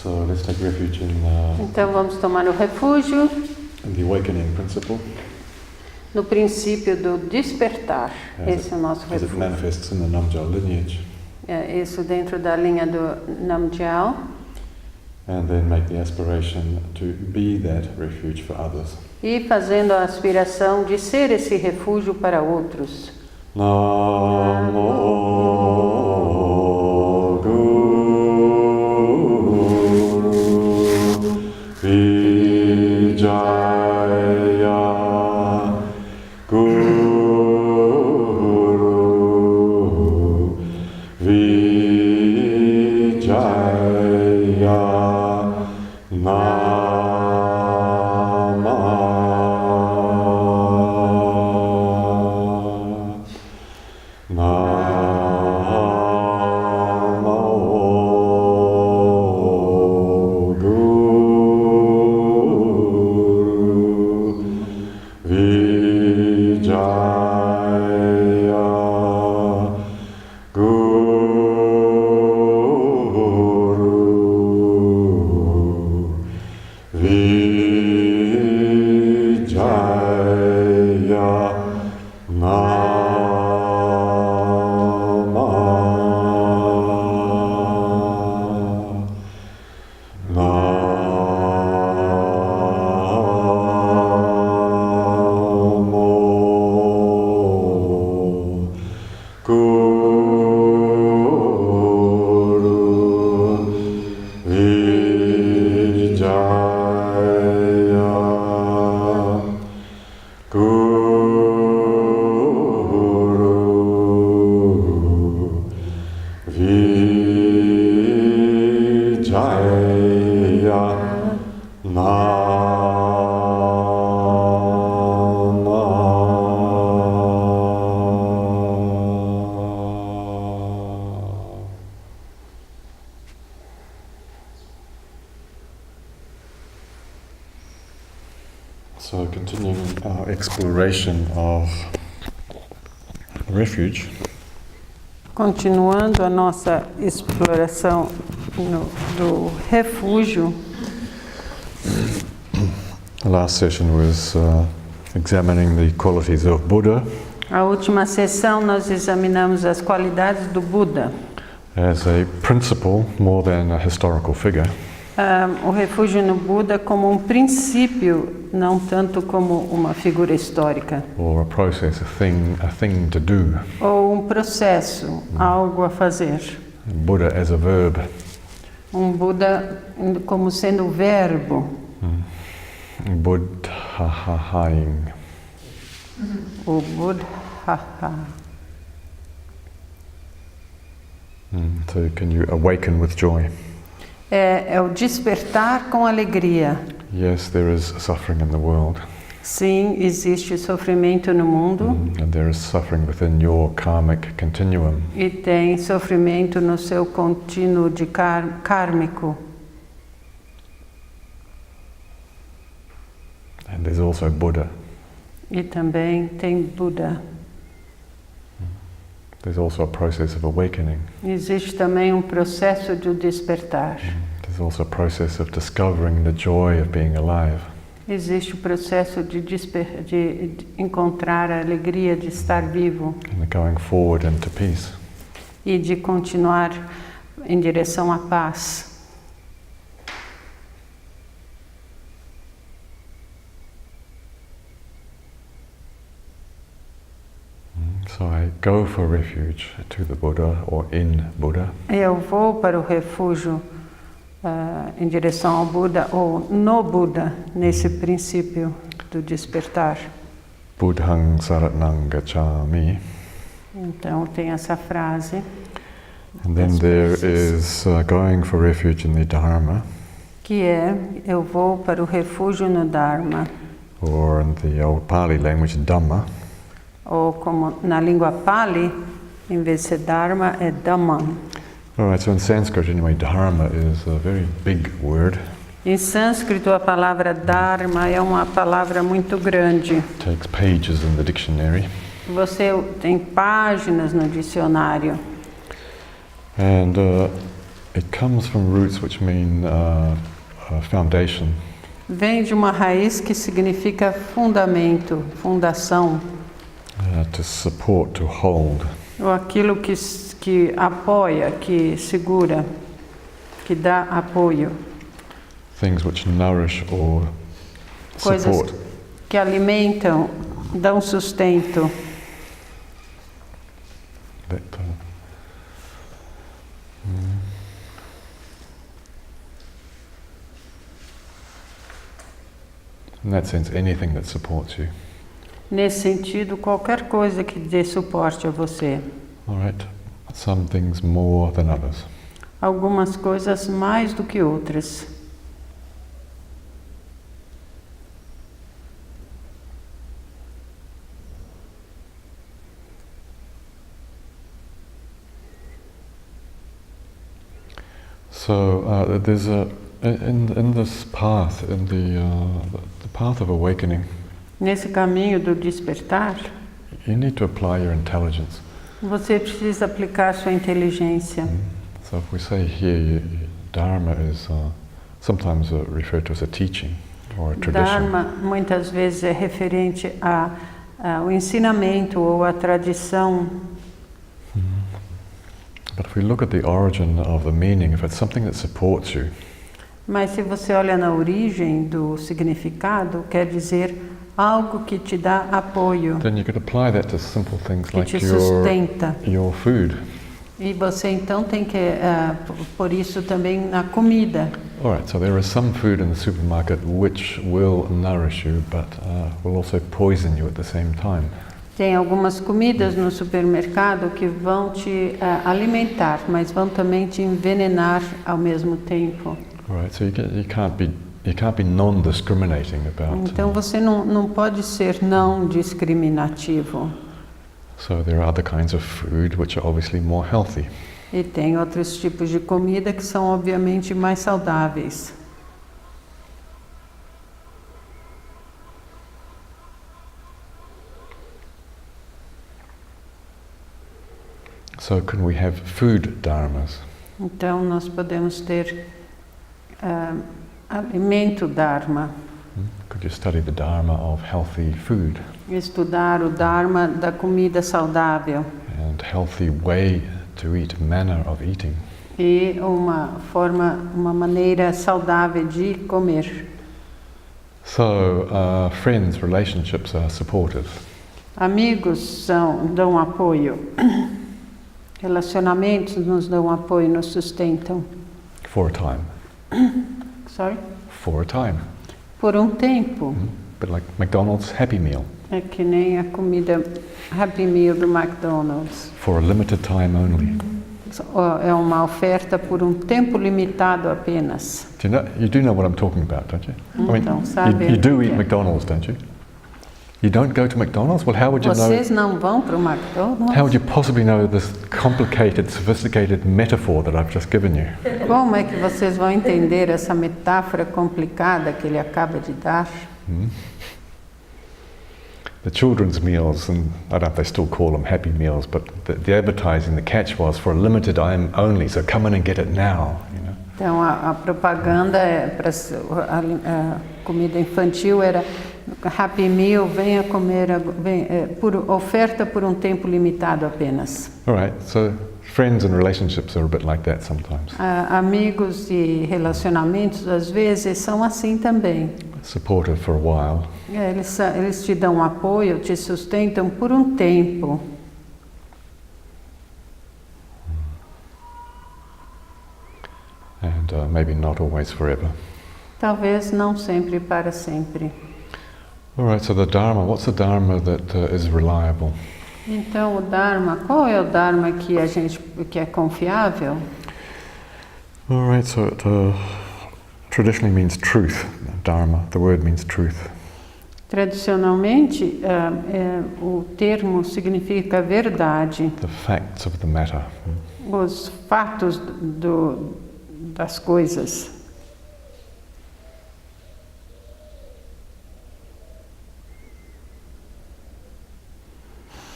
So let's take refuge in Então vamos tomar o refúgio the awakening principle. no princípio do despertar. Esse é o nosso as it refúgio. manifests in the Namgyal lineage. Isso dentro da linha do Namgyal. And then make the aspiration to be that refuge for others. E fazendo a aspiração de ser esse refúgio para outros. Namo Guru Vijaya Guru Vijaya Nama So continuing our exploration of refuge. Continuando a nossa exploração do refúgio. The last session was examining the qualities of Buddha. A última sessão nós examinamos as qualidades do Buda. As a principle more than a historical figure. O refúgio no Buda como um princípio, não tanto como uma figura histórica. Or a process, a thing to do. Ou um processo, algo a fazer. Buddha as a verb. Buda como sendo o verbo. Buddhahaing. O Buddha. So can you awaken with joy? É o despertar com alegria. Yes, there is suffering in the world. Sim, existe sofrimento no mundo. And there is suffering within your karmic continuum. E tem sofrimento no seu contínuo de kármico. And there's also Buddha. E também tem Buda. There's also a process of awakening. Existe também um processo de despertar. There's also a process of discovering the joy of being alive. Existe o processo de encontrar a alegria de estar vivo. And going forward into peace. E de continuar em direção à paz. So I go for refuge to the Buddha or in Buddha. Eu vou para o refúgio em direção ao Buda ou no Buda, nesse princípio do despertar. Buddhang saratnang gacchami. Então tem essa frase. And then there is going for refuge in the Dharma. Que é, eu vou para o refúgio no Dharma. Or in the old Pali language, Dhamma. Ou como na língua Pali, em vez de ser Dharma, é Dhamman. Alright, so in Sanskrit anyway, Dharma is a very big word. Em sânscrito, a palavra Dharma é uma palavra muito grande. It takes pages in the dictionary. Você tem páginas no dicionário. And It comes from roots which mean foundation. Vem de uma raiz que significa fundamento, fundação, To support, to hold. ou aquilo que apoia, que segura, que dá apoio. Things which nourish or Coisas support. que alimentam, dão sustento. That, in that sense, anything that supports you. Nesse sentido, qualquer coisa que dê suporte a você. All right. Some things more than others. Algumas coisas mais do que outras. So there's in this path, in the path of awakening, Nesse caminho do despertar, you need to apply your intelligence. você precisa aplicar sua inteligência. So if we say here, Dharma is sometimes referred to as a teaching or a tradition. Dharma muitas vezes é referente ao ensinamento ou à tradição. But if we look at the origin of the meaning, if it's something that supports you, Mas se você olha na origem do significado, quer dizer algo que te dá apoio, then you could apply that to simple things que like te sustenta. your food. E você então tem que por isso também na comida. All right, so there is some food in the supermarket which will nourish you, but will also poison you at the same time. Tem algumas comidas no supermercado que vão te alimentar, mas vão também te envenenar ao mesmo tempo. All right, so you can't be non-discriminating about. Então você não pode ser não discriminativo. So there are other kinds of food which are obviously more healthy. E tem outros tipos de comida que são obviamente mais saudáveis. So can we have food dharmas? Então nós podemos ter alimento Dharma, Could you study the dharma of healthy food estudar o Dharma da comida saudável and healthy way to eat, manner of eating? e uma maneira saudável de comer. So friends, relationships are supportive. Amigos dão apoio, relacionamentos nos dão apoio, nos sustentam. For a time. Sorry? For a time. Por um tempo. But like McDonald's Happy Meal. É que nem a comida Happy Meal do McDonald's. For a limited time only. É uma oferta por um tempo limitado apenas. You do know what I'm talking about, don't you? Então, sabe you do o que eat é. McDonald's, don't you? You don't go to McDonald's? Well, how would you know? Vocês não vão para o McDonald's? How would you possibly know this complicated, sophisticated metaphor that I've just given you? Como é que vocês vão entender essa metáfora complicada que ele acaba de dar? The children's meals, and I don't know if they still call them Happy Meals, but the advertising, the catch was for a limited time only, so come in and get it now. You know? Então a propaganda para a comida infantil era Happy Meal, venha comer, por oferta por um tempo limitado apenas. All right, so friends and relationships are a bit like that sometimes. Amigos e relacionamentos às vezes são assim também. Supportive for a while. Eles te dão apoio, te sustentam por um tempo. And maybe not always forever. Talvez não sempre para sempre. All right, so the Dharma, what's the Dharma that is reliable? Então o Dharma, qual é o Dharma que é confiável? All right, so it traditionally means truth. Dharma, the word means truth. Tradicionalmente, o termo significa verdade, The facts of the matter. os fatos das coisas.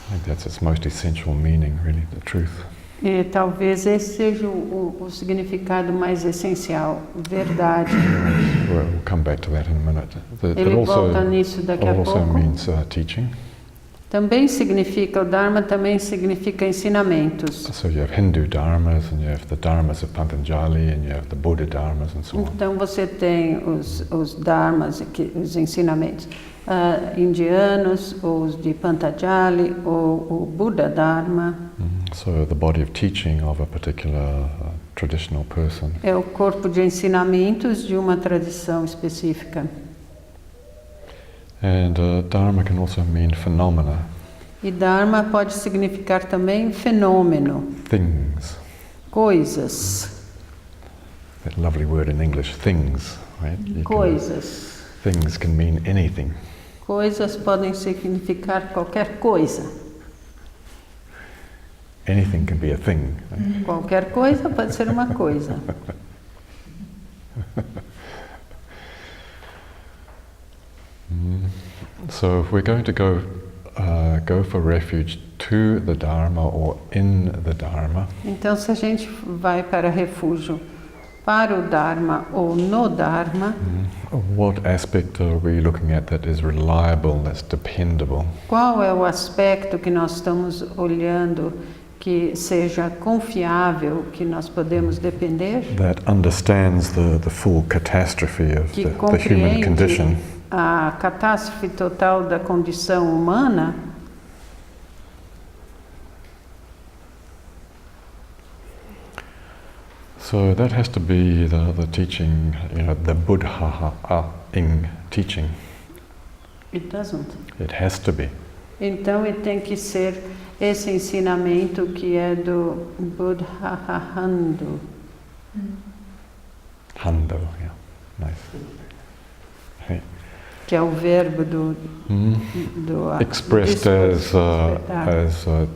I think that's its most essential meaning, really, the truth. E talvez esse seja o significado mais essencial, verdade. We'll come back to that in a minute. Ele volta nisso daqui a also pouco. means teaching. Também significa, o Dharma também significa ensinamentos. So you have Hindu dharmas, and you have the dharmas of Patanjali, and you have the Buddha dharmas, and so on. Então você tem os Dharmas, os ensinamentos indianos, os de Patanjali, o Buda Dharma. So the body of teaching of a particular traditional person. É o corpo de ensinamentos de uma tradição específica. And Dharma can also mean phenomena. E Dharma pode significar também fenômeno, Things. coisas. That lovely word in English, things, right? Coisas. Things can mean anything. Coisas podem significar qualquer coisa. Anything can be a thing. Right? Qualquer coisa pode ser uma coisa. So if we're going to go for refuge to the Dharma or in the Dharma, Então, se a gente vai para refúgio para o Dharma ou no Dharma, what aspect are we looking at that is reliable, that's dependable? qual é o aspecto que nós estamos olhando que seja confiável, que nós podemos depender, That understands the full catastrophe of que the human compreende condition. a catástrofe total da condição humana? So that has to be the teaching, the Buddha-ing teaching. It doesn't. It has to be. Então, ele tem que ser esse ensinamento que é do Buddha Hando. Hando, yeah, nice. Hey. Que é o verbo do Expressed as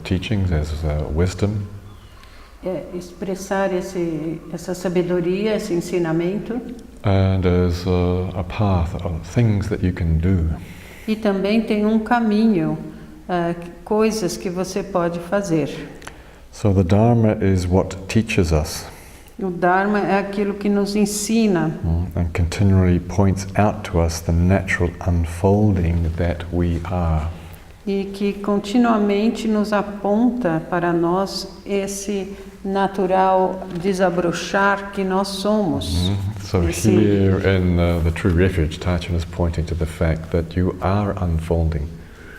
teachings, as wisdom. Expressar essa sabedoria, esse ensinamento. And as a path of things that you can do. E também tem um caminho, coisas que você pode fazer. So the Dharma is what teaches us. O Dharma é aquilo que nos ensina. And continually points out to us the natural unfolding that we are. E que continuamente nos aponta para nós esse natural desabrochar que nós somos. So here in the True Refuge, Tachan is pointing to the fact that you are unfolding.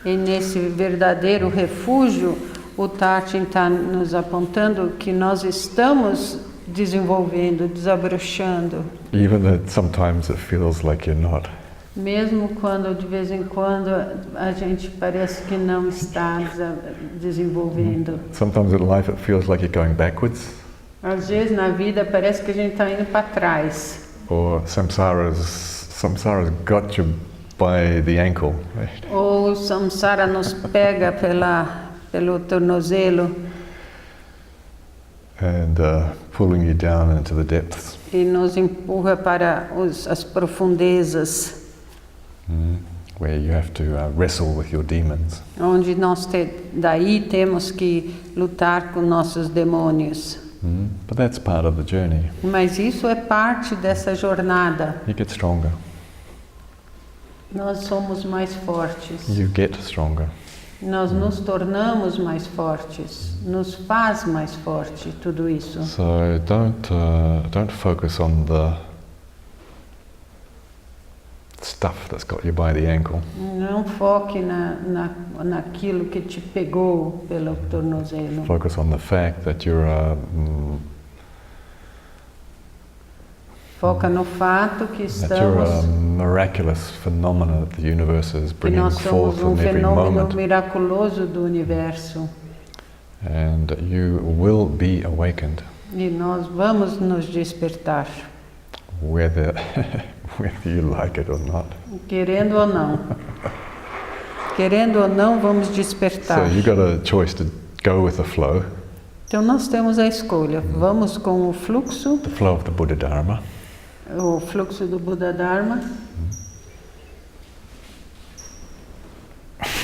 E nesse verdadeiro refúgio, o Tachan está nos apontando que nós estamos desenvolvendo, desabrochando. Even though sometimes it feels like you're not. Mesmo quando de vez em quando a gente parece que não está desenvolvendo. Sometimes in life it feels like you're going backwards. Às vezes na vida parece que a gente está indo para trás. Or samsara's got you by the ankle. Right? Ou o samsara nos pega pelo tornozelo. And pulling you down into the depths. E nos empurra para as profundezas. Where you have to wrestle with your demons. Onde daí temos que lutar com nossos demônios. But that's part of the journey. Mas isso é parte dessa jornada. You get stronger. Nós somos mais fortes. You get stronger. Nós nos tornamos mais fortes. Nos faz mais forte tudo isso. So don't focus on the stuff that's got you by the ankle. Não foque naquilo que te pegou pelo tornozelo. Focus on the fact that you're Foca no fato que that you're a estamos, miraculous phenomena that the universe is que bringing nós somos forth um in every fenômeno moment. miraculoso do universo. And you will be awakened, E nós vamos nos despertar, whether you like it or not. querendo ou não. Querendo ou não, vamos despertar. So you got a choice to go with the flow. Então nós temos a escolha. Vamos com o fluxo, The flow of the Buddha Dharma. o fluxo do Buda Dharma,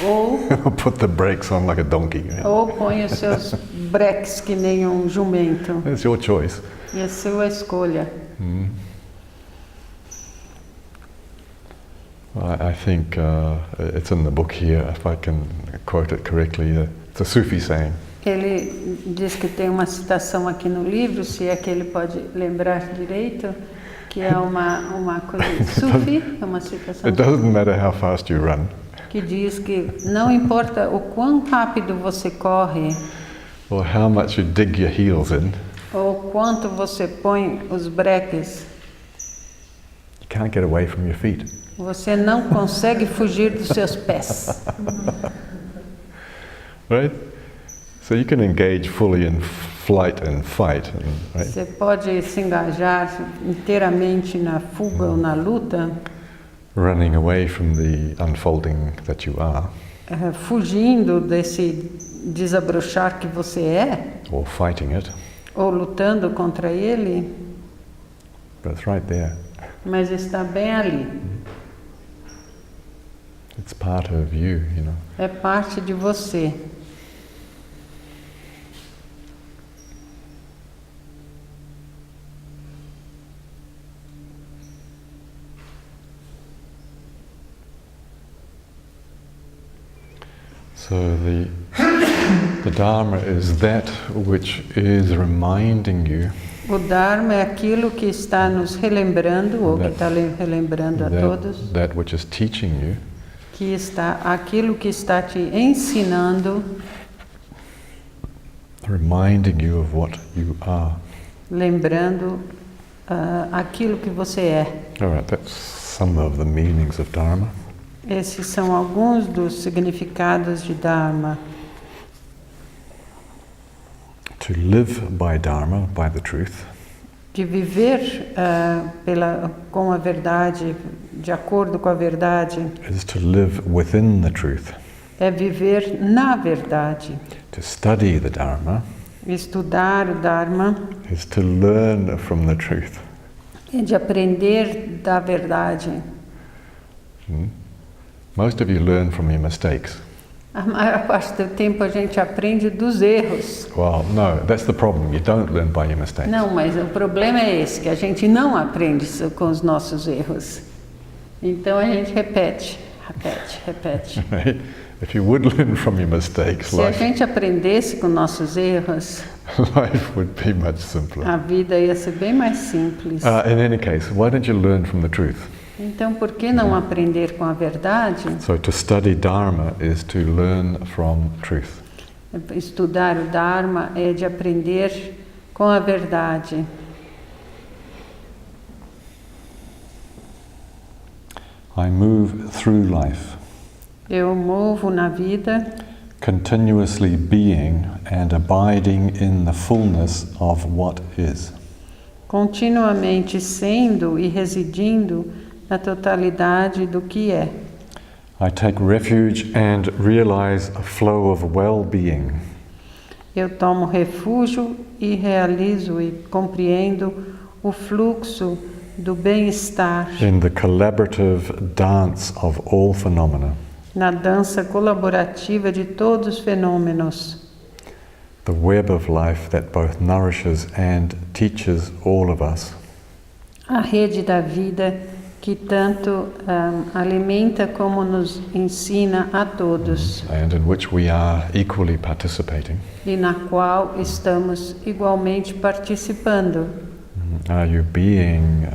Ou, put the brakes on like a donkey. ou põe os seus breques que nem um jumento. It's your choice. E é sua escolha. I think it's in the book here, if I can quote it correctly. It's a Sufi saying. Ele diz que tem uma citação aqui no livro, se é que ele pode lembrar direito, que é uma coisa sufi, é uma citação It doesn't matter how fast you run, que diz que não importa o quão rápido você corre or how much you dig your heels in, ou quanto você põe os breques, you can't get away from your feet. você não consegue fugir dos seus pés. Right? So you can engage fully in flight and fight. Right? Você pode se engajar inteiramente na fuga ou na luta, Running away from the unfolding that you are, fugindo desse desabrochar que você é, or fighting it, ou lutando contra ele, but it's right there. mas está bem ali. It's part of you, you know. É parte de você. So the Dharma is that which is reminding you O Dharma é aquilo que está nos relembrando, ou que está relembrando a todos, that which is teaching you, que está aquilo que está te ensinando, reminding you of what you are. lembrando aquilo que você é. All right, that's some of the meanings of Dharma. Esses são alguns dos significados de Dharma. To live by Dharma, by the truth, De viver com a verdade, de acordo com a verdade, is to live within the truth. é viver na verdade. To study the Dharma Estudar o Dharma is to learn from the truth. é de aprender da verdade. Most of you learn from your mistakes. A maior parte do tempo a gente aprende dos erros. Well, no, that's the problem. You don't learn by your mistakes. Não, mas o problema é esse, que a gente não aprende com os nossos erros. Então a gente repete. Right? If you would learn from your mistakes, Se a gente aprendesse com nossos erros, life would be much simpler. a vida ia ser bem mais simples. In any case, why don't you learn from the truth? Então, por que não aprender com a verdade? So to study Dharma is to learn from truth. Estudar o Dharma é de aprender com a verdade. I move through life, Eu movo na vida, continuously being and abiding in the fullness of what is. continuamente sendo e residindo na totalidade do que é. I take refuge and realize a flow of well-being. Eu tomo refúgio e realizo e compreendo o fluxo do bem-estar In the collaborative dance of all phenomena. na dança colaborativa de todos os fenômenos. The web of life that both nourishes and teaches all of us. A rede da vida que tanto alimenta como nos ensina a todos And in which we are equally participating. e na qual estamos igualmente participando. Are you being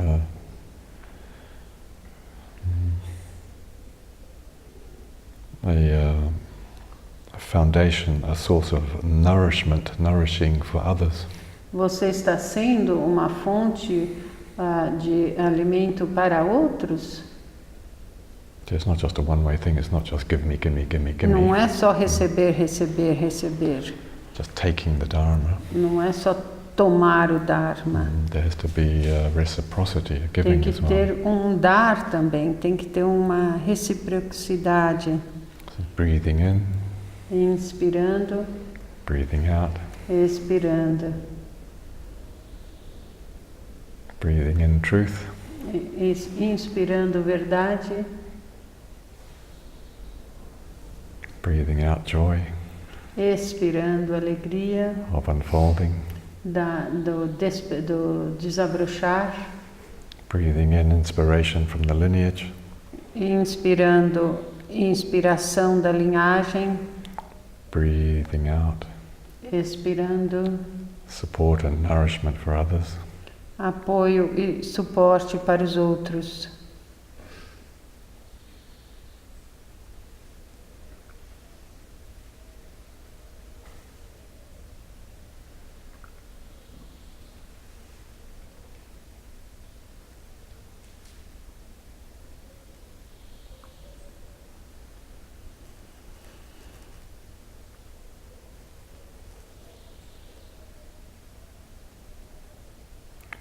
a foundation, a source of nourishment, nourishing for others? Você está sendo uma fonte de alimento para outros? It's not just a one-way thing. It's not just give me, give me, give me, give Não me. é só receber, receber, receber. Just taking the Dharma. Não é só tomar o Dharma. There has to be reciprocity, a Tem giving que as well. ter um dar também, tem que ter uma reciprocidade. So breathing in, Inspirando, breathing out, expirando. breathing in truth, Inspirando verdade, Breathing out joy Expirando alegria of unfolding. do desabrochar. Breathing in inspiration from the lineage. Inspirando inspiração da linhagem. Breathing out Expirando support and nourishment for others. apoio e suporte para os outros.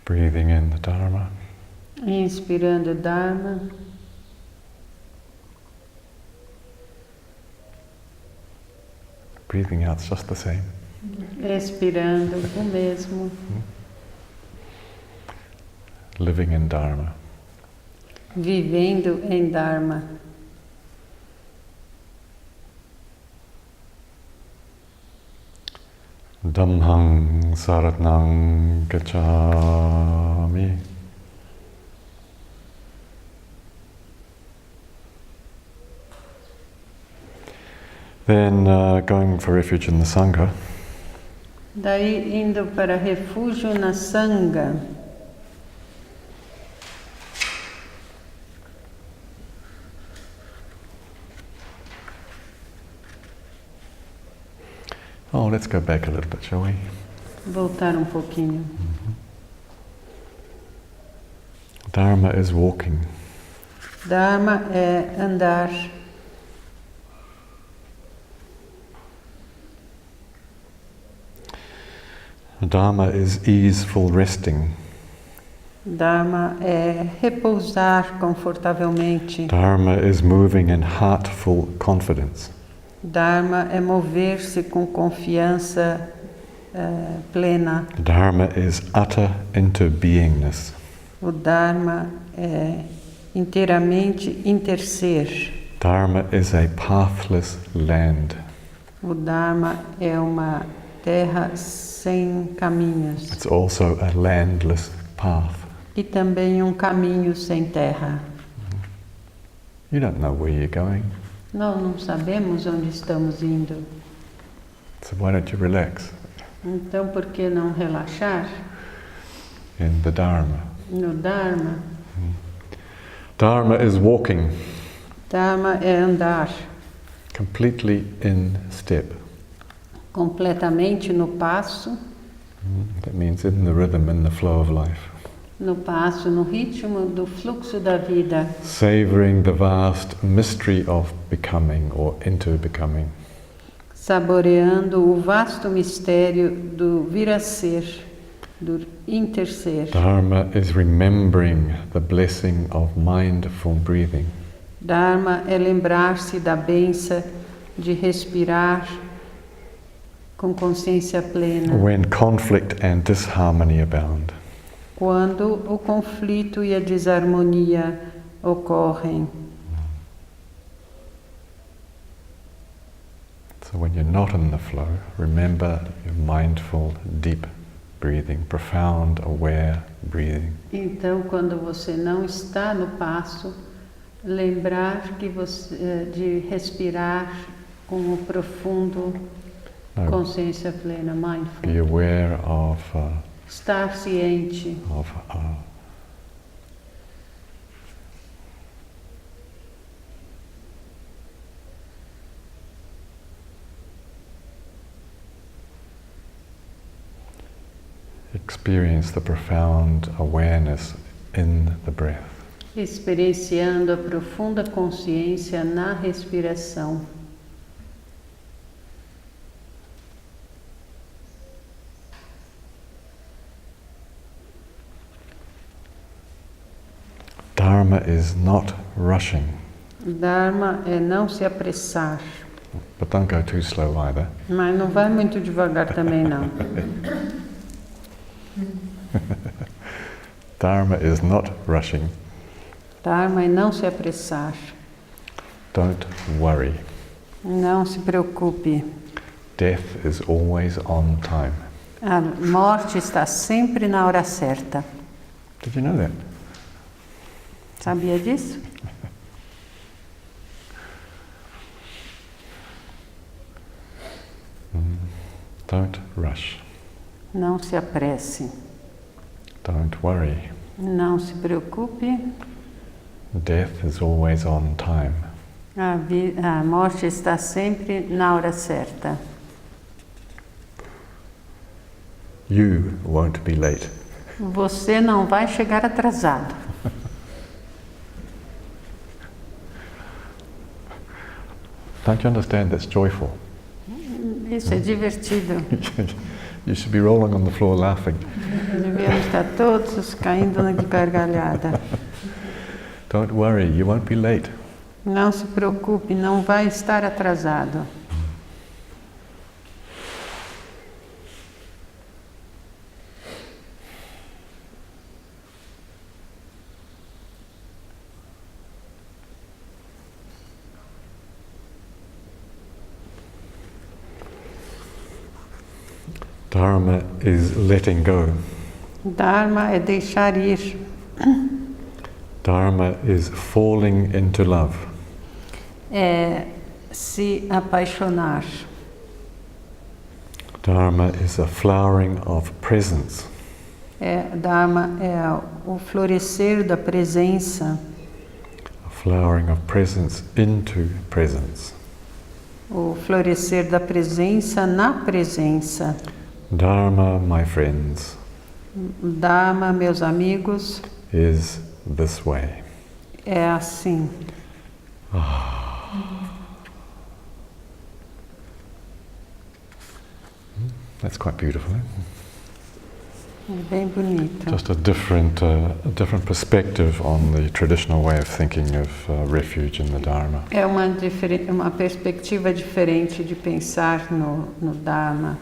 Breathing in the Dharma. Inspirando Dharma. Breathing out's just the same. Expirando o mesmo. Living in Dharma. Vivendo em Dharma. Dhammang saranang gacchami. Then going for refuge in the Sangha. Daí indo para refúgio na Sangha. Oh, let's go back a little bit, shall we? Voltar pouquinho. Dharma is walking. Dharma é andar. Dharma is easeful resting. Dharma é repousar confortavelmente. Dharma is moving in heartful confidence. Dharma é mover-se com confiança plena. Dharma is utter interbeingness. O Dharma é inteiramente interser. Dharma is a pathless land. O Dharma é uma terra sem caminhos. It's also a landless path. E também caminho sem terra. You don't know where you're going. Nós não sabemos onde estamos indo. So why don't you relax Então, por que não relaxar in the Dharma? no Dharma? Dharma is walking. Dharma é andar Completely in step. completamente no passo, That means in the rhythm, in the flow of life. no passo, no ritmo do fluxo da vida, Savoring the vast mystery of becoming or into becoming. saboreando o vasto mistério do vir a ser, do interser. Dharma is remembering the blessing of mindful breathing. Dharma é lembrar-se da bênção de respirar com consciência plena. When conflict and disharmony abound. Quando o conflito e a desarmonia ocorrem. So when you're not in the flow, remember your mindful, deep breathing, profound, aware breathing. Então, quando você não está no passo, lembrar que você de respirar com o profundo consciência plena, mindful. Be aware of Estar ciente experience the profound awareness in the breath. experienciando a profunda consciência na respiração. Dharma is not rushing. Dharma é não se apressar, But don't go too slow either. mas não vai muito devagar também não. Dharma is not rushing. Dharma é não se apressar. Don't worry. Não se preocupe. Death is always on time. A morte está sempre na hora certa. Did you know that? Sabia disso? Don't rush. Não se apresse. Don't worry. Não se preocupe. Death is always on time. A morte está sempre na hora certa. You won't be late. Você não vai chegar atrasado. Don't you understand that's joyful? Isso é divertido. You should be rolling on the floor laughing. Devíamos estar todos caindo de gargalhada. Don't worry, you won't be late. Não se preocupe, não vai estar atrasado. Dharma is letting go. Dharma é deixar ir. Dharma is falling into love. É se apaixonar. Dharma is a flowering of presence. Dharma é o florescer da presença. A flowering of presence into presence. O florescer da presença na presença. Dharma, my friends, Dharma, meus amigos, is this way. é assim. That's quite beautiful. Eh? É bem bonito. Just a different perspective on the traditional way of thinking of refuge in the Dharma. É uma perspectiva diferente de pensar no Dharma,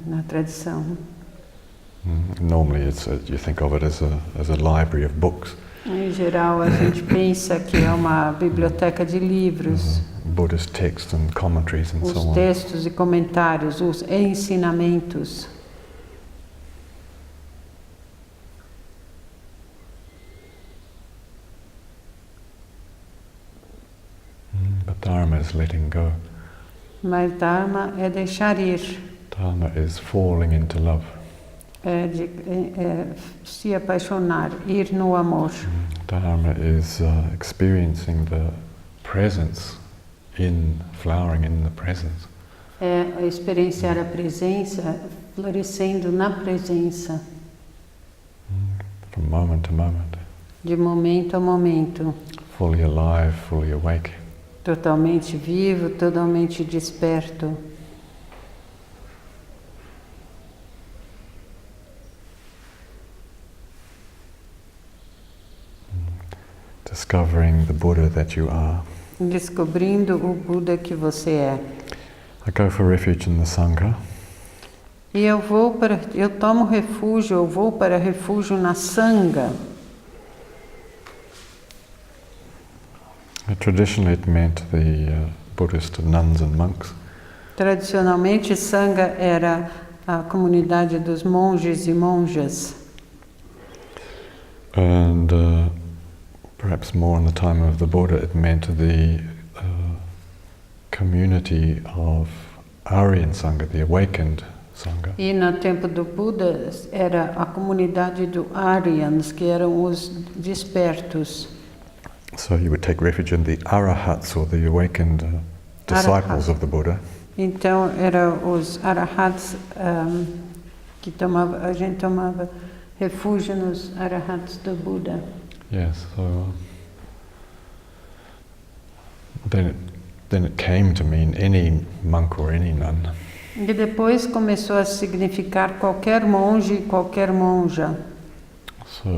na tradição. Normally, you think of it as a library of books. Em geral, a gente pensa que é uma biblioteca de livros, Buddhist texts and commentaries and so os on. textos e comentários, os ensinamentos. But Dharma is letting go. Mas Dharma é deixar ir, Dharma is falling into love. é se apaixonar, ir no amor. Dharma is experiencing the presence in flowering in the presence. É experienciar a presença, florescendo na presença, From moment to moment. de momento a momento, Fully alive, fully awake. totalmente vivo, totalmente desperto. Discovering the Buddha that you are. Descobrindo o Buda que você é. I go for refuge in the Sangha. E eu tomo refúgio, eu vou para refúgio na Sangha. Traditionally it meant the Buddhist nuns and monks. Tradicionalmente, Sangha era a comunidade dos monges e monjas. And perhaps more in the time of the Buddha it meant the community of Aryan Sangha, the awakened Sangha. E no tempo do Buda era a comunidade do Aryans, que eram os despertos. So you would take refuge in the Arahats, or the awakened disciples of the Buddha. Então eram os Arahats que a gente tomava refúgio nos Arahats do Buda. Yes, so then it came to mean any monk or any nun. E depois começou a significar qualquer monge e qualquer monja. So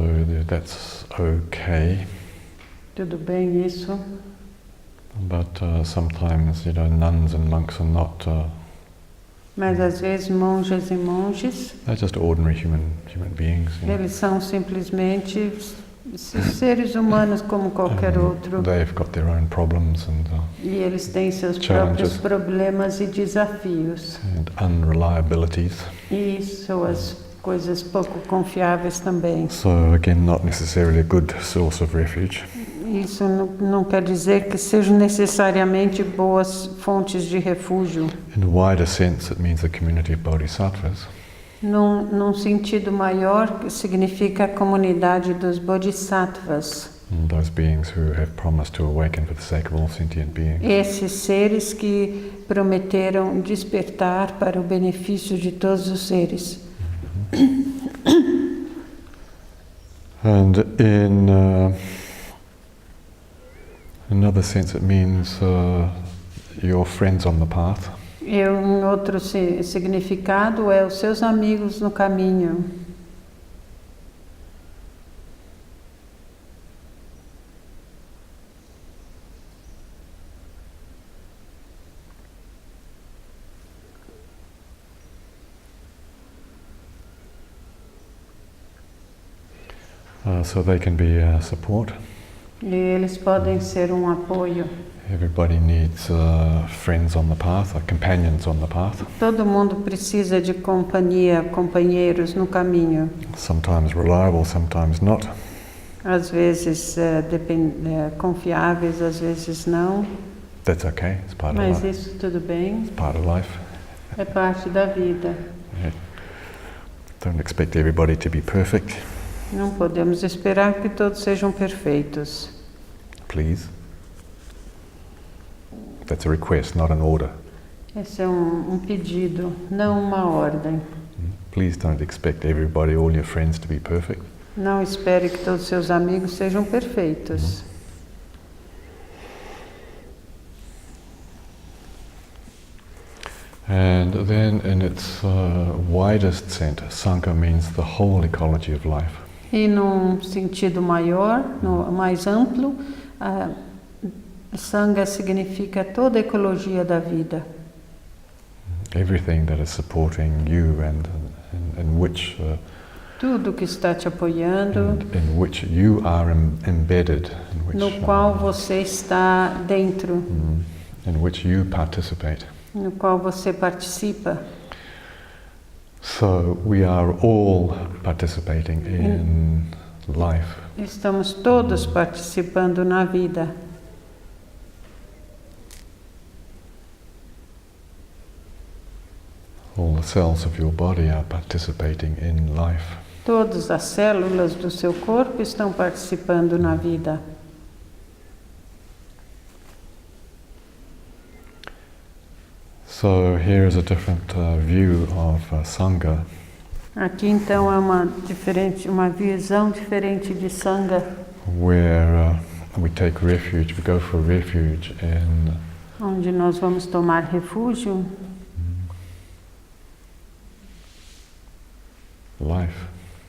that's okay. Tudo bem isso? But sometimes, nuns and monks are not. Mas às vezes monjas e monges, They're just ordinary human beings. eles são simplesmente seres humanos como qualquer outro. They've got their own problems E eles têm seus challenges. próprios problemas e desafios. And unreliabilities. E suas coisas pouco confiáveis também. So again, not necessarily a good source of refuge. Isso não quer dizer que sejam necessariamente boas fontes de refúgio. In a wider sense, it means a community of bodhisattvas. Num sentido maior, significa a comunidade dos bodhisattvas. Those beings who have promised to awaken for the sake of all sentient beings. Esses seres que prometeram despertar para o benefício de todos os seres. And in another sense, it means your friends on the path. E um outro significado é os seus amigos no caminho. So they can be support. E eles podem ser um apoio. Everybody needs friends on the path, or companions on the path. Todo mundo precisa de companhia, companheiros no caminho. Sometimes reliable, sometimes not. Às vezes confiáveis, às vezes não. That's okay. It's part of Mas life. isso tudo bem. It's part of life. É parte da vida. Yeah. Don't expect everybody to be perfect. Não podemos esperar que todos sejam perfeitos. Please. That's a request, not an order. Esse é um pedido, não uma ordem. Please don't expect everybody, all your friends to be perfect. Não espere que todos os seus amigos sejam perfeitos. And then in its widest sense, Sangha means the whole ecology of life. E num sentido maior, mais amplo, Sangha significa toda a ecologia da vida. Everything that is supporting you and in which Tudo que está te apoiando, in which you are embedded, in which, no qual você está dentro, in which you participate. no qual você participa. So we are all participating in life. Estamos todos participando na vida. All the cells of your body are participating in life. Todas as células do seu corpo estão participando na vida. So here is a different view of Sangha. Aqui então é uma visão diferente de Sangha, Where we take refuge, we go for refuge in onde nós vamos tomar refúgio life,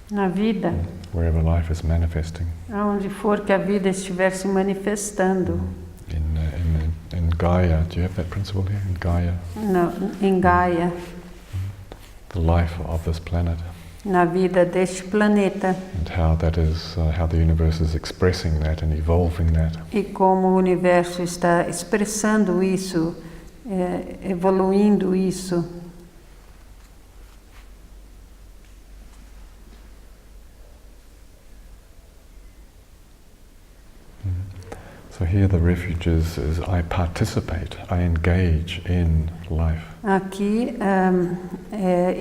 na vida, wherever life is manifesting. aonde for que a vida estiver se manifestando. In Gaia, do you have that principle here? In Gaia, Em Gaia, the life of this planet, na vida deste planeta, and how that is, how the universe is expressing that and evolving that. e como o universo está expressando isso, evoluindo isso. So here the refuge is I participate, I engage in life. Aqui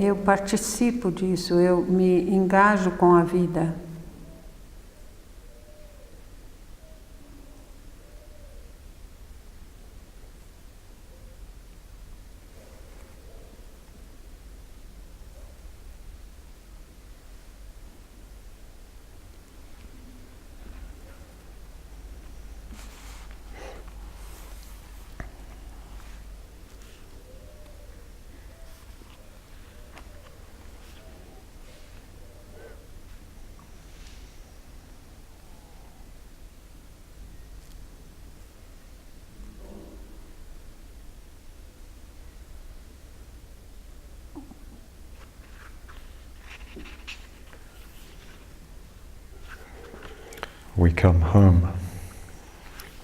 eu participo disso, eu me engajo com a vida. we come home,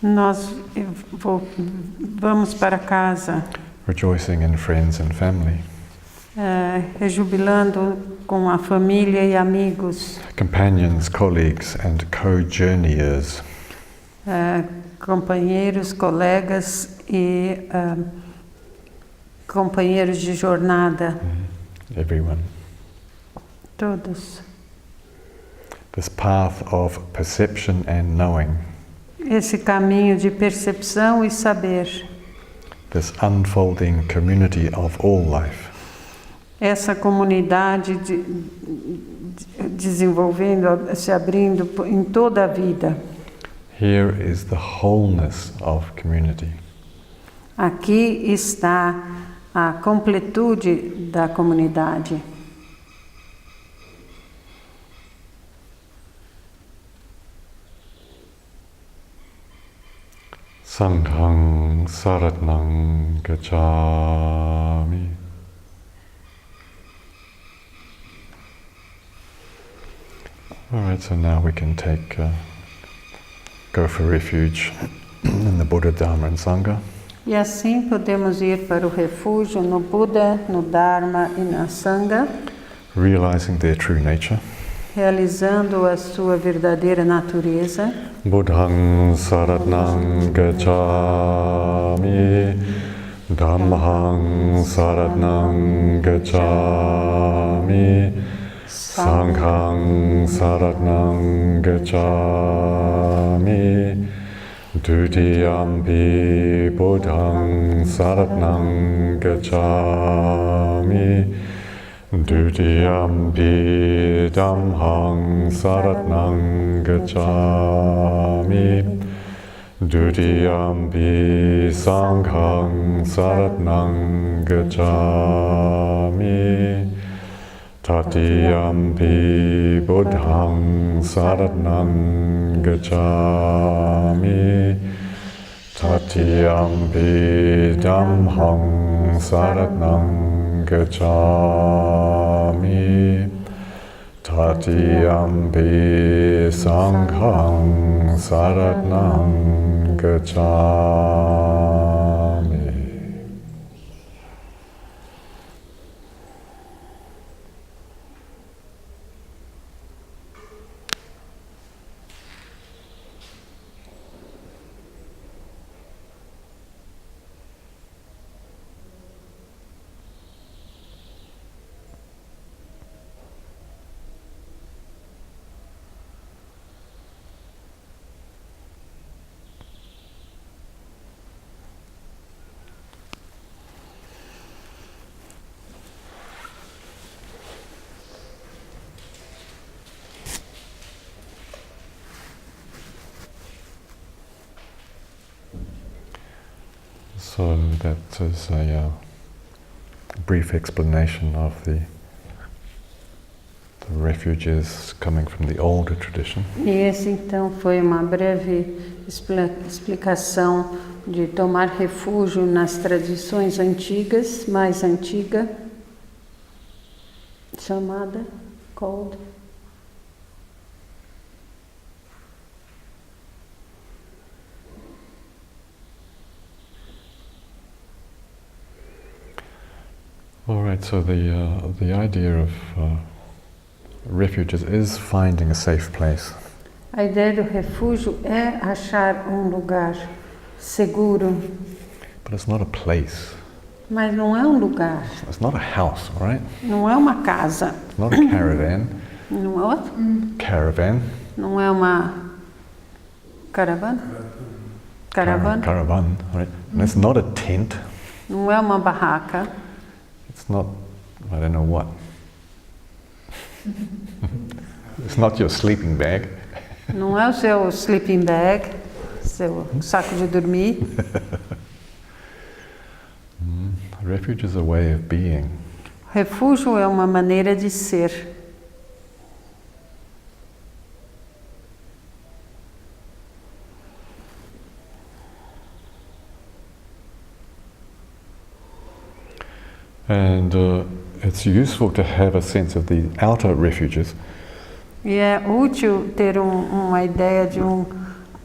nós vamos para casa, rejoicing in friends and family, rejubilando com a família e amigos, companions, colleagues, and co-journeyers. Companheiros, colegas e companheiros de jornada. Everyone. Todos. This path of perception and knowing. Esse caminho de percepção e saber. This unfolding community of all life. Essa comunidade desenvolvendo, se abrindo em toda a vida. Here is the wholeness of community. Aqui está a completude da comunidade. Sanghang saratnang gacchami. Alright, so now we can go for refuge in the Buddha, Dharma and Sangha. E assim podemos ir para o refúgio no Buda, no Dharma e na Sangha, realizing their true nature. Realizando a sua verdadeira natureza. Buddhang saratnang gacchami, Dhammahang saratnang gacchami, Sanghang saratnang gacchami, Dutiyampi Buddhang saratnang gacchami, Dutiyampi Dhammang saratnang gacchami, Dutiyampi Sanghang saratnang gacchami, Tatiyampi Buddhang saratnang gacchami, Tatiyampi Dhammang saratnang gacchami, Tatiyampi Sanghang saratnang gacchami. So that is a brief explanation of the refuges coming from the older tradition. E esse então foi uma breve explicação de tomar refúgio nas tradições antigas, mais antiga, chamada, called. All right, so the idea of refuges is finding a safe place. A ideia do refúgio é achar um lugar seguro. But it's not a place. Mas não é um lugar. It's not a house, right? Não é uma casa. It's not a caravan. Não é outra? Caravan. Não é uma caravana? Caravana. Caravan, right? And it's not a tent. Não é uma barraca. It's not, I don't know what. It's not your sleeping bag. Não é o seu sleeping bag, seu saco de dormir. Refuge is a way of being. Refúgio é uma maneira de ser. And it's useful to have a sense of the outer refuges E é útil ter uma ideia de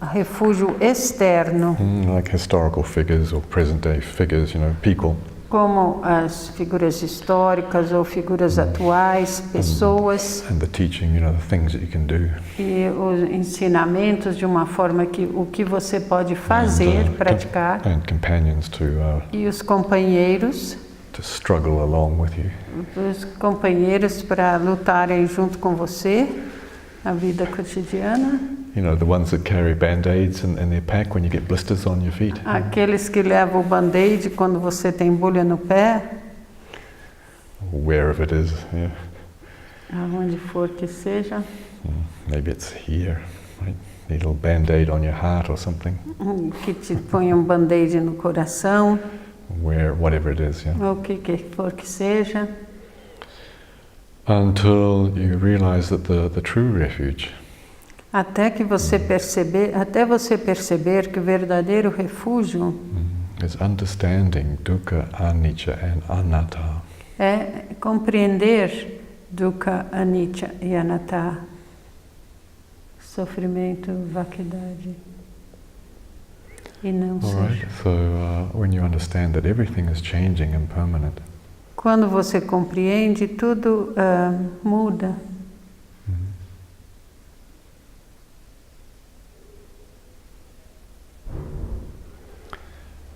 refúgio externo, like historical figures or present-day figures, people. como as figuras históricas ou figuras atuais, pessoas. And the teaching, the things that you can do. E os ensinamentos de uma forma que o que você pode fazer, praticar. And companions E os companheiros. To struggle along with you. Os companheiros para lutarem junto com você, a vida cotidiana. The ones that carry band-aids in their pack when you get blisters on your feet. Aqueles que levam o band-aid quando você tem bolha no pé. Wherever it is, yeah. Aonde for que seja. Maybe it's here, right? Need a little band-aid on your heart or something. Que te põe band-aid no coração. Whatever it is, yeah. O que for que seja. Until you realize that the true refuge. Até você perceber que o verdadeiro refúgio is understanding dukkha, anicca and anatta. É compreender dukkha, anicca e anatta. Sofrimento, vacuidade. E não All right. So when you understand that everything is changing and permanent. Quando você compreende, tudo muda.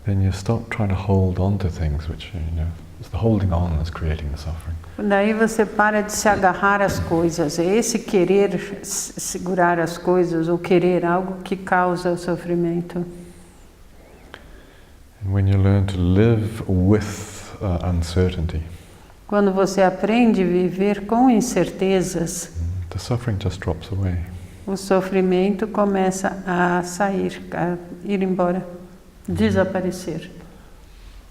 Then you stop trying to hold on to things, which it's the holding on that's creating the suffering. Daí você para de se agarrar às coisas. É esse querer segurar as coisas ou querer algo que causa o sofrimento. And when you learn to live with uncertainty. Quando você aprende a viver com incertezas, the suffering just drops away. O sofrimento começa a sair, a ir embora, desaparecer.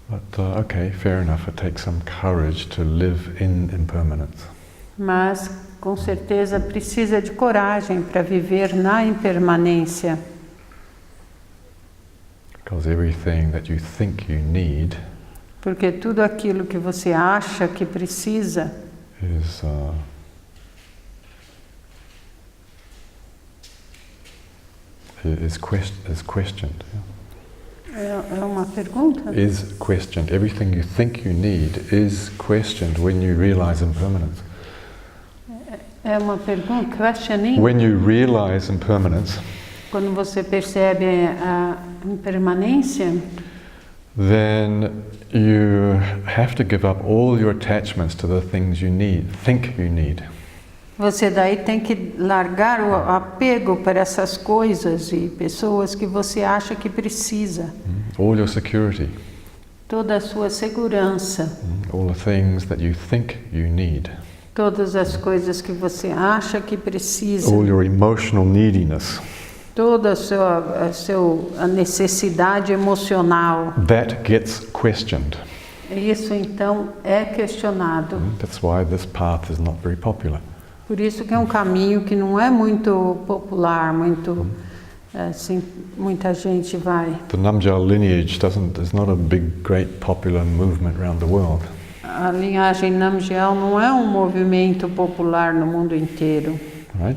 But okay, fair enough. It takes some courage to live in impermanence. Mas com certeza precisa de coragem para viver na impermanência. Because everything that you think you need. Porque tudo aquilo que você acha que precisa is questioned. É uma pergunta? Is questioned. Everything you think you need is questioned when you realize impermanence. É uma pergunta, questioning. When you realize impermanence, quando você percebe a impermanência, then you have to give up all your attachments to the things you think you need. Você daí tem que largar o apego para essas coisas e pessoas que você acha que precisa. All your security. Toda a sua segurança. All the things that you think you need. Todas as coisas que você acha que precisa. All your emotional neediness. Toda a necessidade emocional. That gets questioned. Isso então é questionado. That's why this path is not very popular. Por isso que é um caminho que não é muito popular, muito assim, muita gente vai. The Namgyal lineage is not a big, great popular movement around the world. A linhagem Namgyal não é um movimento popular no mundo inteiro. Right?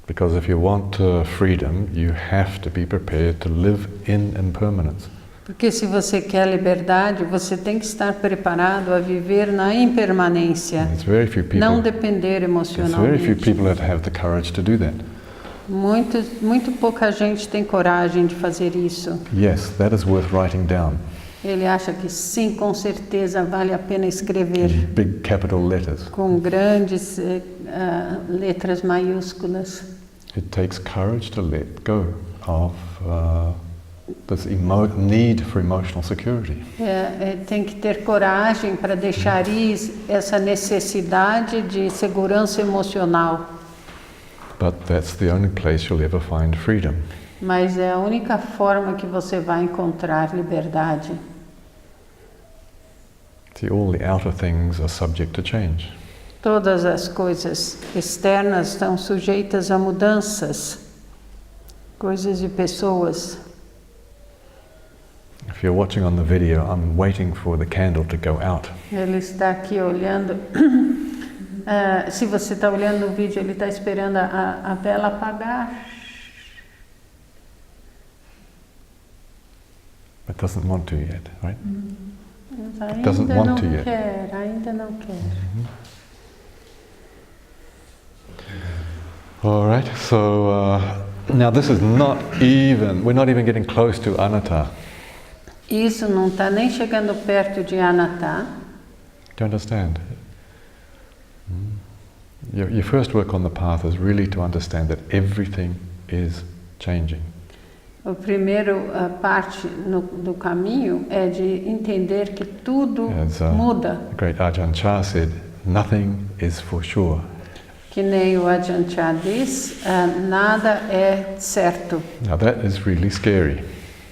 Because if you want freedom, you have to be prepared to live in impermanence. Porque se você quer liberdade, você tem que estar preparado a viver na impermanência, não depender emocionalmente. There's very few people that have the courage to do that. Muito pouca gente tem coragem de fazer isso. Yes, that is worth writing down. Ele acha que sim, com certeza vale a pena escrever. In big capital letters. Com grandes letras maiúsculas. It takes courage to let go of this need for emotional security. Tem que ter coragem para deixar ir essa necessidade de segurança emocional. But that's the only place you'll ever find freedom. Mas é a única forma que você vai encontrar liberdade. See, all the outer things are subject to change. Todas as coisas externas estão sujeitas a mudanças, coisas e pessoas. If you're watching on the video, I'm waiting for the candle to go out. Ele está aqui olhando Se você está olhando no vídeo, ele está esperando a vela apagar. But doesn't want to yet, right? Mas It doesn't ainda want não to yet. quer, ainda não quer. All right, so now this is not even, we're not even getting close to anatta. Isso não está nem chegando perto de anatta. Do you understand? Your first work on the path is really to understand that everything is changing. A primeira parte do caminho é de entender que tudo muda. The great Ajahn Chah said, nothing is for sure. Que nem o Ajahn Chah diz, nada é certo. Now that is really scary.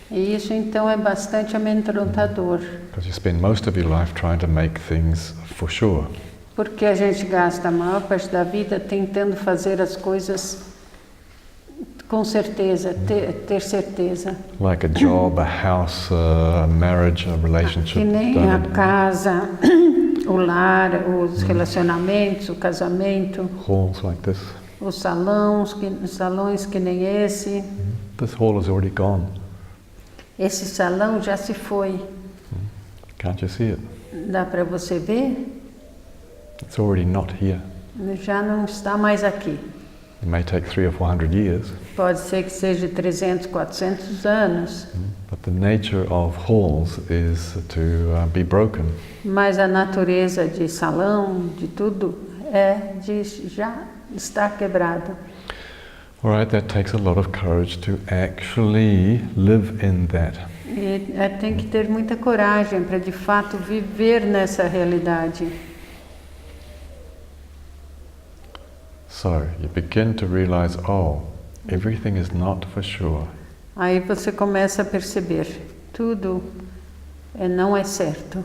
E isso então é bastante amedrontador. Because you spend most of your life trying to make things for sure. Porque a gente gasta a maior parte da vida tentando fazer as coisas com certeza, ter certeza. Like a job, a house, a marriage, a relationship. Que nem a casa, o lar, os relacionamentos, o casamento. Halls like this. Os salões que nem esse. This hall is already gone. Esse salão já se foi. Can't you see it? Dá para você ver? It's already not here. Já não está mais aqui. It may take 300 or 400 years. Pode ser que seja 300, 400 anos. But the nature of halls is to be broken. Mas a natureza de salão, de tudo, é de já estar quebrado. All right, that takes a lot of courage to actually live in that. E tem que ter muita coragem para de fato viver nessa realidade. So you begin to realize, oh, everything is not for sure. Aí você começa a perceber, tudo não é certo.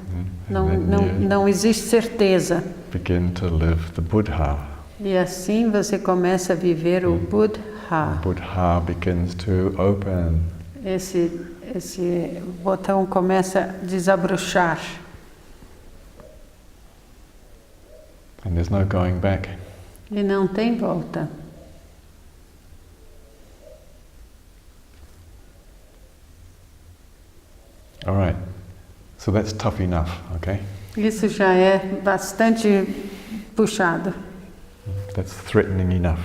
Não existe certeza. Begin to live the Buddha. E assim você começa a viver o Buddha. The Buddha begins to open. Esse botão começa a desabrochar. And there's no going back. E não tem volta. All right. So that's tough enough, okay? Isso já é bastante puxado. That's threatening enough.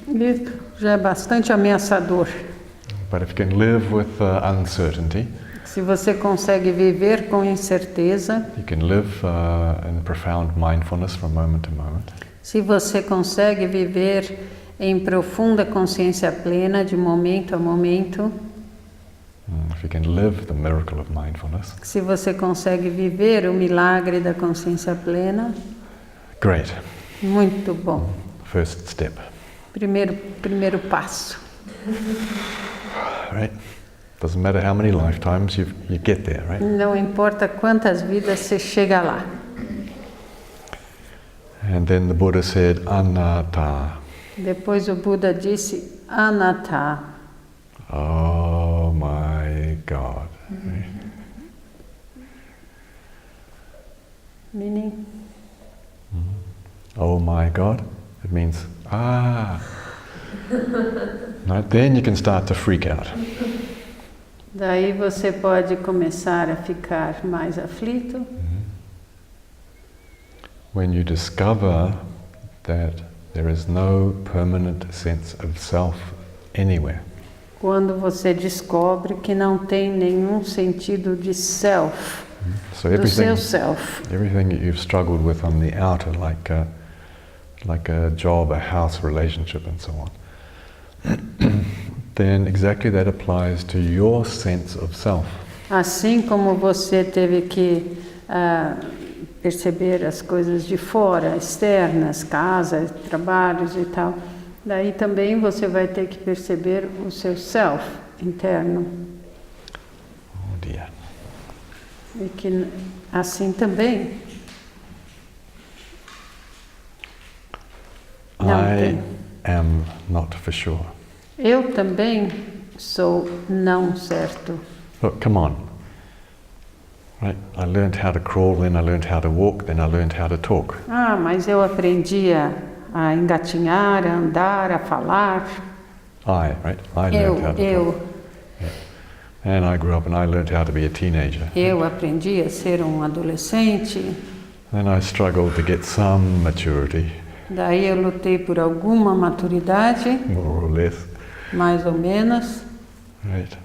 Isso já é bastante ameaçador. But if you can live with uncertainty, se você consegue viver com incerteza, you can live in profound mindfulness from moment to moment. Se você consegue viver em profunda consciência plena de momento a momento, if you can live the miracle of mindfulness, se você consegue viver o milagre da consciência plena, great. Muito bom. First step. Primeiro passo. Right? Doesn't matter how many lifetimes you get there, right? Não importa quantas vidas você chega lá. And then the Buddha said, anatta. Depois o Buda disse, anatta. Oh my God. Meaning? Oh my God. It means, Right? Then you can start to freak out. Daí você pode começar a ficar mais aflito. When you discover that there is no permanent sense of self anywhere. Quando você descobre que não tem nenhum sentido de self, so do seu self. Everything that you've struggled with on the outer, like a job, a house, relationship, and so on, then exactly that applies to your sense of self. Assim como você teve que perceber as coisas de fora, externas, casa, trabalhos e tal, daí também você vai ter que perceber o seu self interno. Oh dear. E que assim também I am not for sure. Eu também sou não certo. Look, come on. Right? I learned how to crawl, then I learned how to walk, then I learned how to talk. Ah, mas eu aprendi a engatinhar, a andar, a falar. Right? I learned how to talk. And I grew up and I learned how to be a teenager. Eu aprendi a ser um adolescente. Then I struggled to get some maturity. Daí eu lutei por alguma maturidade, More or less. mais ou menos. Right?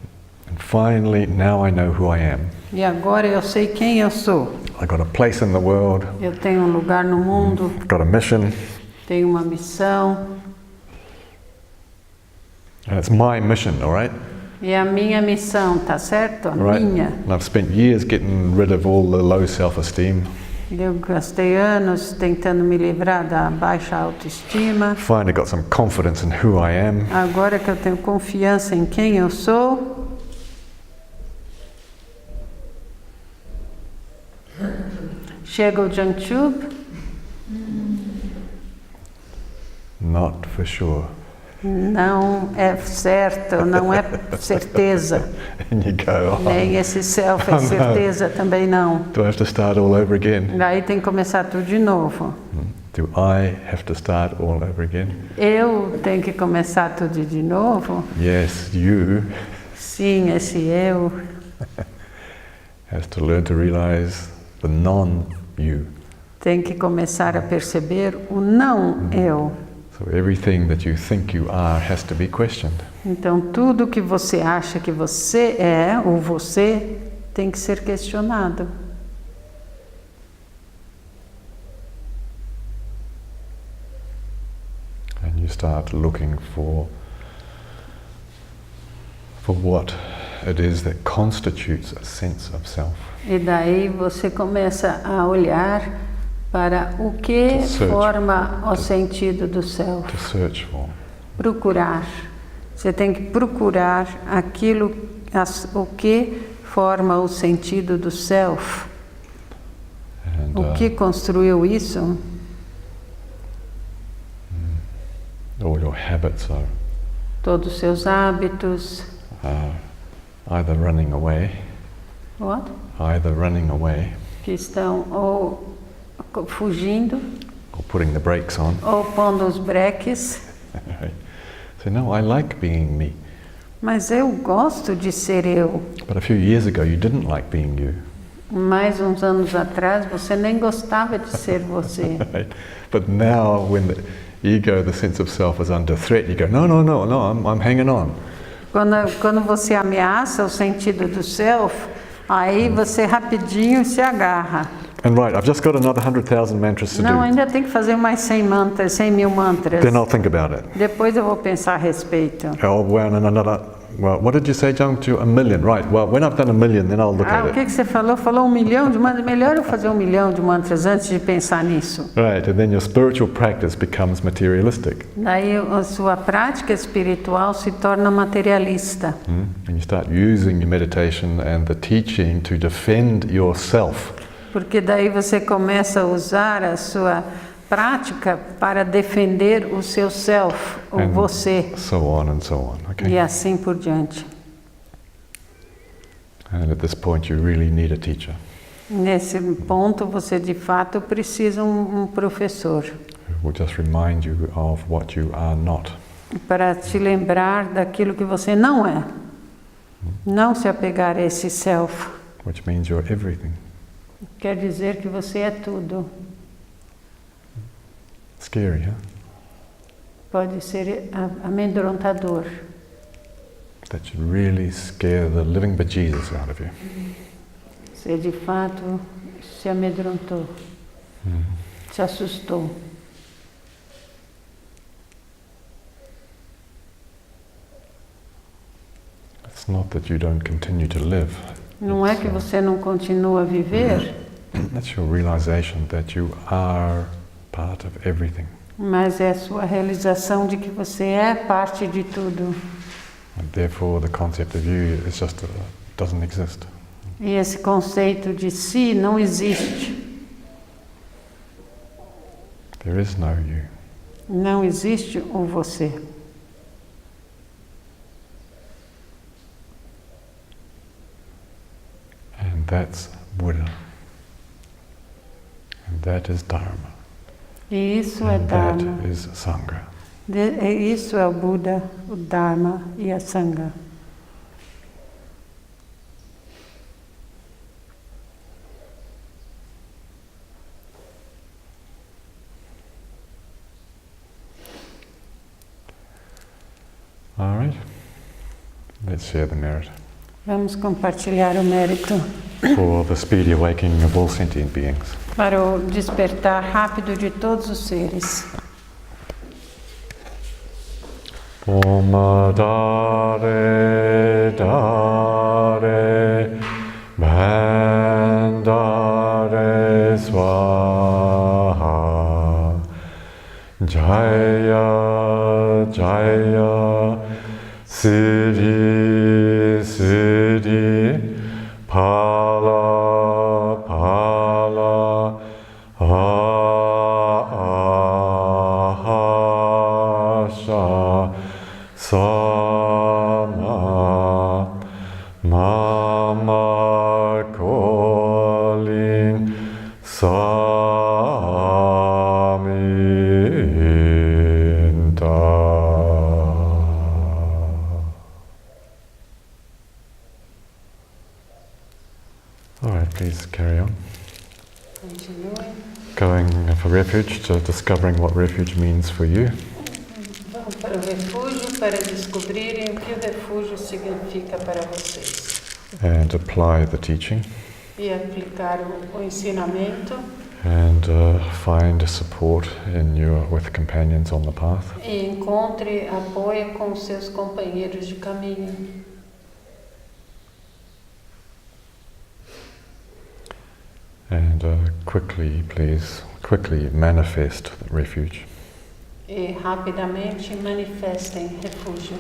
And finally, now I know who I am. E agora eu sei quem eu sou. I got a place in the world. Eu tenho um lugar no mundo, I've got a mission. tenho uma missão. And it's my mission, all right? E a minha missão, tá certo? A Right? minha. And I've spent years getting rid of all the low self-esteem. Eu gastei anos tentando me livrar da baixa autoestima. Finally got some confidence in who I am. Agora que eu tenho confiança em quem eu sou, chega o Jangchub. Not for sure. Não é certo, não é certeza. And you go, oh, Nem esse self é certeza também não. do I have to start all over again? Daí tem que começar tudo de novo. Do I have to start all over again? Eu tenho que começar tudo de novo? Yes, you Sim, esse eu has to learn to realize the non-you. tem que começar a perceber o não eu. So everything that you think you are has to be questioned. Então tudo que você acha que você é, ou você, tem que ser questionado. And you start looking for what it is that constitutes a sense of self. E daí você começa a olhar para o que To search. forma o sentido do self. To search for. Procurar. Você tem que procurar aquilo, o que forma o sentido do self. And O que construiu isso? all your habits are Todos os seus hábitos. either running away, What? Que estão ou fugindo, or putting the brakes on. ou pondo os breques. Right? So no, I like being me. Mas eu gosto de ser eu. But a few years ago you didn't like being you. Mais uns anos atrás você nem gostava de ser você. Right? But now when the ego, the sense of self is under threat, you go, no, I'm hanging on. Quando você ameaça o sentido do self, aí você rapidinho se agarra. And right, I've just got another 100,000 mantras to Não, do. ainda tem que fazer mais 100 mil mantras. Then I'll think about it. Depois eu vou pensar a respeito. Oh, well, what did you say, Jangchub? 1 million, right. Well, when I've done 1 million, then I'll look Ah, at o it. que você falou? Falou 1 milhão de mantras. Melhor eu fazer 1 milhão de mantras antes de pensar nisso. Right, and then your spiritual practice becomes materialistic. Daí a sua prática espiritual se torna materialista. And you start using your meditation and the teaching to defend yourself. Porque daí você começa a usar a sua prática para defender o seu self, o And você, so on, okay? e assim por diante. And at this point you really need a teacher Nesse ponto você de fato precisa um professor who will just remind you of what you are not. para te lembrar daquilo que você não é. Não se apegar a esse self. Which means you're everything. Quer dizer que você é tudo. Scary, huh? Pode ser amedrontador. That should really scare the living bejesus out of you. Você de fato se amedrontou, se assustou. It's not that you don't continue to live. Não é que você não continua a viver, That's your realization that you are part of everything. mas é a sua realização de que você é parte de tudo. And therefore the concept of you is just doesn't exist. E esse conceito de si não existe. There is no you. Não existe o você. And that's Buddha. And that is Dharma. E isso é And Dharma. that is Sangha. Isso é o Buda, o Dharma e a Sangha. All right. Let's share the merit Vamos compartilhar o mérito for the speedy awakening of all sentient beings. para o despertar rápido de todos os seres. Om Dare Dare Bandare Swaha Jaya Jaya Siddhi Siddhi Pala Pala Ahasha Sama Mama Calling Saminta. All right, please carry on. Continue. Going for refuge, to discovering what refuge means for you. Vamos para o refúgio para descobrirem o que o refúgio significa para vocês. And apply the teaching. E aplicar o ensinamento. And find support with companions on the path. E encontre apoio com seus companheiros de caminho. And quickly manifest the refuge. E rapidamente manifestem refúgio.